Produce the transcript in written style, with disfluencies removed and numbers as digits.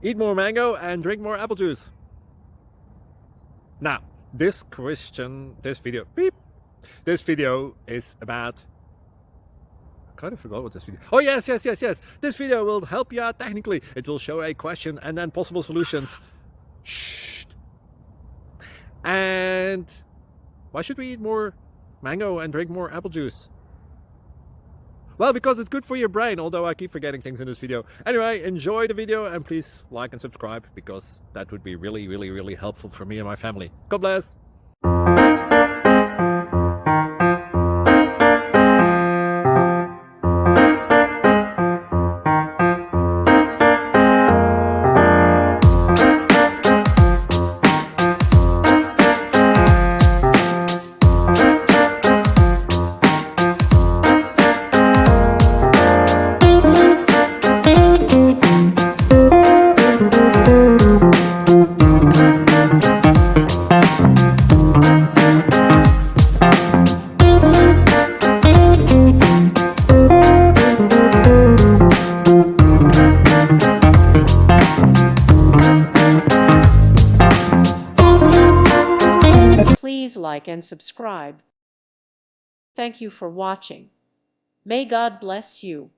Eat more mango and drink more apple juice. Now, this video is about, I kind of forgot what this video. Oh, yes. This video will help you out technically. It will show a question and then possible solutions. Shh. And why should we eat more mango and drink more apple juice? Well, because it's good for your brain, although I keep forgetting things in this video. Anyway, enjoy the video and please like and subscribe, because that would be really helpful for me and my family. God bless! Please like and subscribe. Thank you for watching. May God bless you.